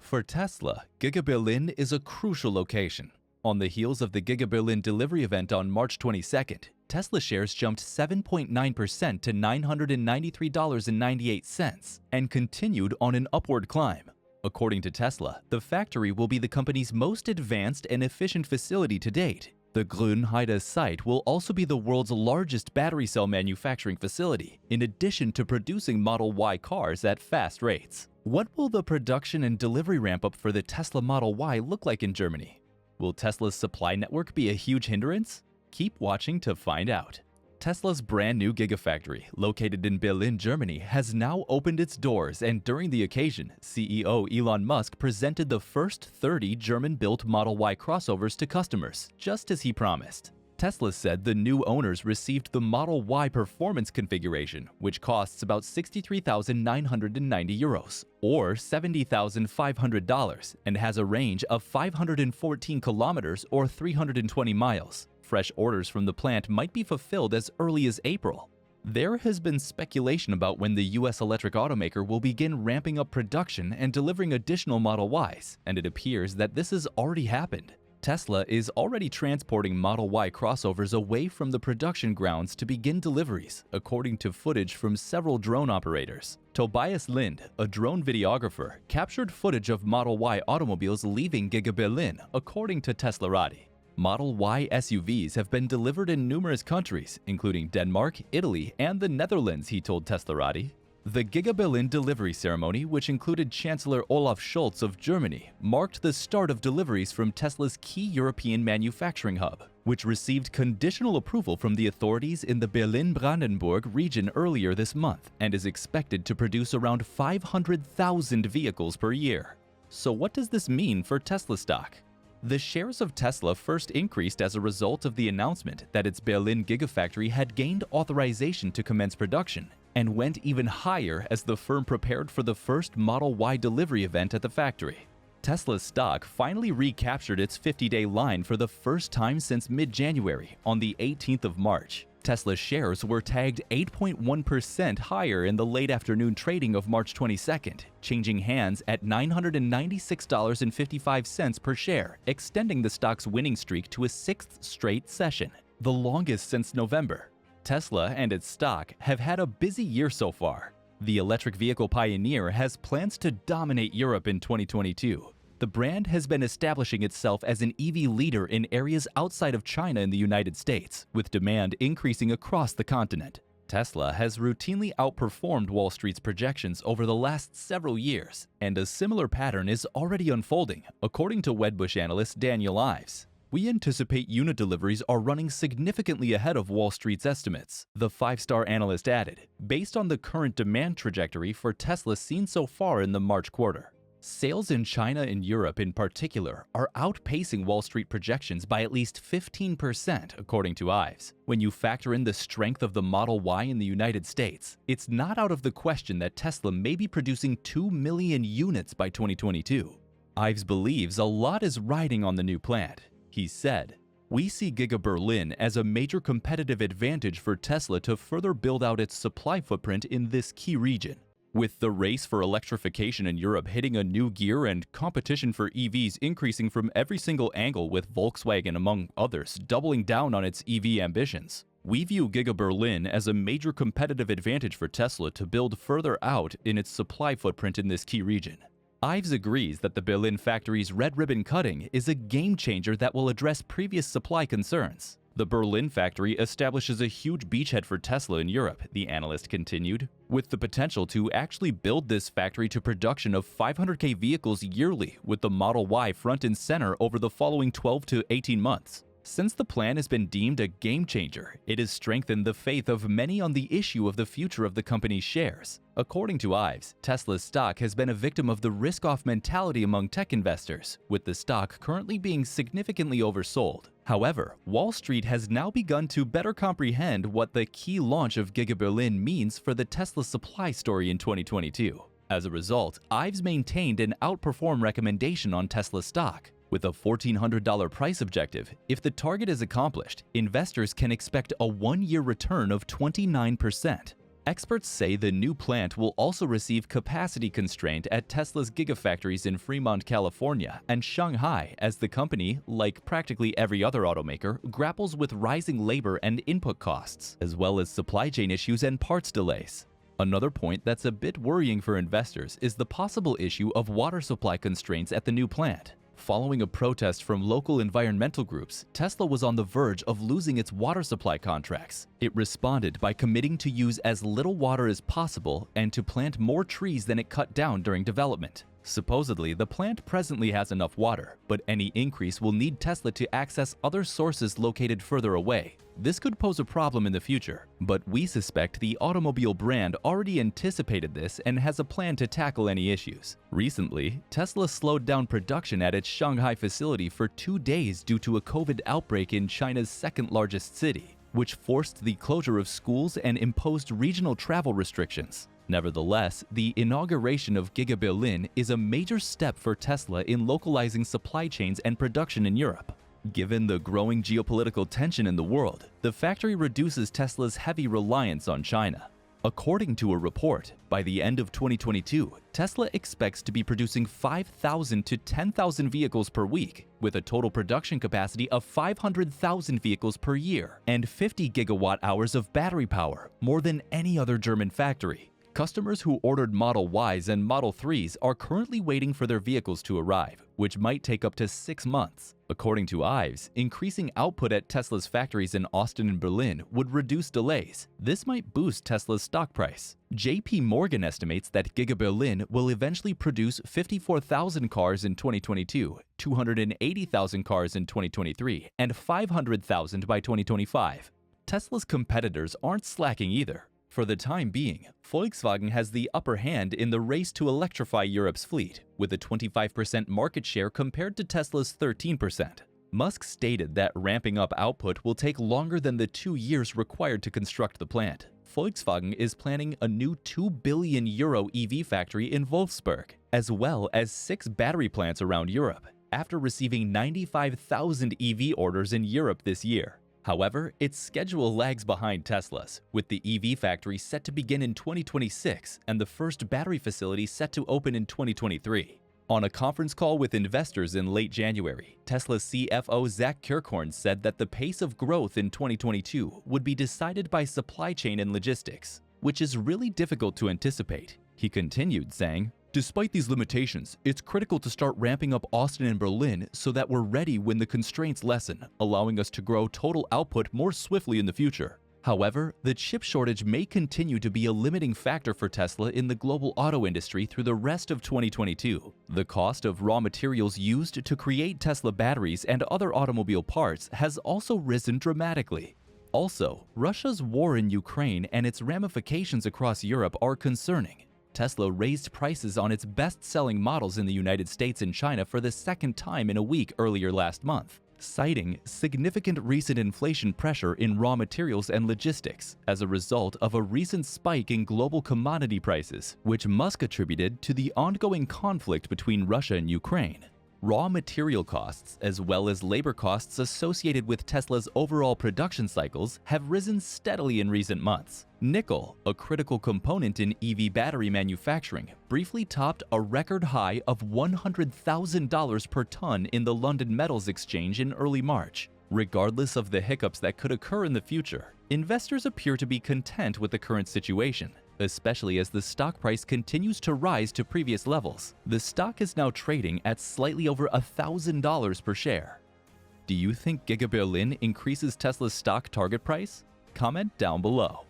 For Tesla, Giga Berlin is a crucial location. On the heels of the Giga Berlin delivery event on March 22nd, Tesla shares jumped 7.9% to $993.98 and continued on an upward climb. According to Tesla, the factory will be the company's most advanced and efficient facility to date. The Grünheide site will also be the world's largest battery cell manufacturing facility, in addition to producing Model Y cars at fast rates. What will the production and delivery ramp-up for the Tesla Model Y look like in Germany? Will Tesla's supply network be a huge hindrance? Keep watching to find out. Tesla's brand new Gigafactory, located in Berlin, Germany, has now opened its doors, and during the occasion, CEO Elon Musk presented the first 30 German-built Model Y crossovers to customers, just as he promised. Tesla said the new owners received the Model Y performance configuration, which costs about €63,990 or $70,500 and has a range of 514 kilometers or 320 miles. Fresh orders from the plant might be fulfilled as early as April. There has been speculation about when the U.S. electric automaker will begin ramping up production and delivering additional Model Ys, and it appears that this has already happened. Tesla is already transporting Model Y crossovers away from the production grounds to begin deliveries, according to footage from several drone operators. Tobias Lind, a drone videographer, captured footage of Model Y automobiles leaving Giga Berlin, according to Teslarati. Model Y SUVs have been delivered in numerous countries, including Denmark, Italy, and the Netherlands, he told Teslarati. The Giga Berlin delivery ceremony, which included Chancellor Olaf Scholz of Germany, marked the start of deliveries from Tesla's key European manufacturing hub, which received conditional approval from the authorities in the Berlin-Brandenburg region earlier this month and is expected to produce around 500,000 vehicles per year. So what does this mean for Tesla stock? The shares of Tesla first increased as a result of the announcement that its Berlin Gigafactory had gained authorization to commence production, and went even higher as the firm prepared for the first Model Y delivery event at the factory. Tesla's stock finally recaptured its 50-day line for the first time since mid-January on the 18th of March. Tesla's shares were tagged 8.1% higher in the late afternoon trading of March 22nd, changing hands at $996.55 per share, extending the stock's winning streak to a sixth straight session, the longest since November. Tesla and its stock have had a busy year so far. The electric vehicle pioneer has plans to dominate Europe in 2022. The brand has been establishing itself as an EV leader in areas outside of China and the United States, with demand increasing across the continent. Tesla has routinely outperformed Wall Street's projections over the last several years, and a similar pattern is already unfolding, according to Wedbush analyst Daniel Ives. We anticipate unit deliveries are running significantly ahead of Wall Street's estimates, the five-star analyst added, based on the current demand trajectory for Tesla seen so far in the March quarter. Sales in China and Europe in particular are outpacing Wall Street projections by at least 15%, according to Ives. When you factor in the strength of the Model Y in the United States, it's not out of the question that Tesla may be producing 2 million units by 2022. Ives believes a lot is riding on the new plant. He said, "We see Giga Berlin as a major competitive advantage for Tesla to further build out its supply footprint in this key region. With the race for electrification in Europe hitting a new gear and competition for EVs increasing from every single angle, with Volkswagen among others doubling down on its EV ambitions, we view Giga Berlin as a major competitive advantage for Tesla to build further out in its supply footprint in this key region." Ives agrees that the Berlin factory's red ribbon cutting is a game changer that will address previous supply concerns. The Berlin factory establishes a huge beachhead for Tesla in Europe, the analyst continued, with the potential to actually build this factory to production of 500K vehicles yearly with the Model Y front and center over the following 12 to 18 months. Since the plan has been deemed a game changer, it has strengthened the faith of many on the issue of the future of the company's shares. According to Ives, Tesla's stock has been a victim of the risk-off mentality among tech investors, with the stock currently being significantly oversold. However, Wall Street has now begun to better comprehend what the key launch of Giga Berlin means for the Tesla supply story in 2022. As a result, Ives maintained an outperform recommendation on Tesla stock. With a $1,400 price objective, if the target is accomplished, investors can expect a one-year return of 29%. Experts say the new plant will also receive capacity constraint at Tesla's gigafactories in Fremont, California and Shanghai as the company, like practically every other automaker, grapples with rising labor and input costs, as well as supply chain issues and parts delays. Another point that's a bit worrying for investors is the possible issue of water supply constraints at the new plant. Following a protest from local environmental groups, Tesla was on the verge of losing its water supply contracts. It responded by committing to use as little water as possible and to plant more trees than it cut down during development. Supposedly, the plant presently has enough water, but any increase will need Tesla to access other sources located further away. This could pose a problem in the future, but we suspect the automobile brand already anticipated this and has a plan to tackle any issues. Recently, Tesla slowed down production at its Shanghai facility for 2 days due to a COVID outbreak in China's second-largest city, which forced the closure of schools and imposed regional travel restrictions. Nevertheless, the inauguration of Giga Berlin is a major step for Tesla in localizing supply chains and production in Europe. Given the growing geopolitical tension in the world, the factory reduces Tesla's heavy reliance on China. According to a report, by the end of 2022, Tesla expects to be producing 5,000 to 10,000 vehicles per week, with a total production capacity of 500,000 vehicles per year and 50 gigawatt-hours of battery power, more than any other German factory. Customers who ordered Model Ys and Model 3s are currently waiting for their vehicles to arrive, which might take up to 6 months. According to Ives, increasing output at Tesla's factories in Austin and Berlin would reduce delays. This might boost Tesla's stock price. JP Morgan estimates that Giga Berlin will eventually produce 54,000 cars in 2022, 280,000 cars in 2023, and 500,000 by 2025. Tesla's competitors aren't slacking either. For the time being, Volkswagen has the upper hand in the race to electrify Europe's fleet, with a 25% market share compared to Tesla's 13%. Musk stated that ramping up output will take longer than the 2 years required to construct the plant. Volkswagen is planning a new €2 billion EV factory in Wolfsburg, as well as 6 battery plants around Europe, after receiving 95,000 EV orders in Europe this year. However, its schedule lags behind Tesla's, with the EV factory set to begin in 2026 and the first battery facility set to open in 2023. On a conference call with investors in late January, Tesla's CFO Zach Kirkhorn said that the pace of growth in 2022 would be decided by supply chain and logistics, which is really difficult to anticipate. He continued saying, "Despite these limitations, it's critical to start ramping up Austin and Berlin so that we're ready when the constraints lessen, allowing us to grow total output more swiftly in the future." However, the chip shortage may continue to be a limiting factor for Tesla in the global auto industry through the rest of 2022. The cost of raw materials used to create Tesla batteries and other automobile parts has also risen dramatically. Also, Russia's war in Ukraine and its ramifications across Europe are concerning. Tesla raised prices on its best-selling models in the United States and China for the second time in a week earlier last month, citing significant recent inflation pressure in raw materials and logistics as a result of a recent spike in global commodity prices, which Musk attributed to the ongoing conflict between Russia and Ukraine. Raw material costs, as well as labor costs associated with Tesla's overall production cycles, have risen steadily in recent months. Nickel, a critical component in EV battery manufacturing, briefly topped a record high of $100,000 per ton in the London Metals Exchange in early March. Regardless of the hiccups that could occur in the future, investors appear to be content with the current situation, especially as the stock price continues to rise to previous levels. The stock is now trading at slightly over $1,000 per share. Do you think Giga Berlin increases Tesla's stock target price? Comment down below.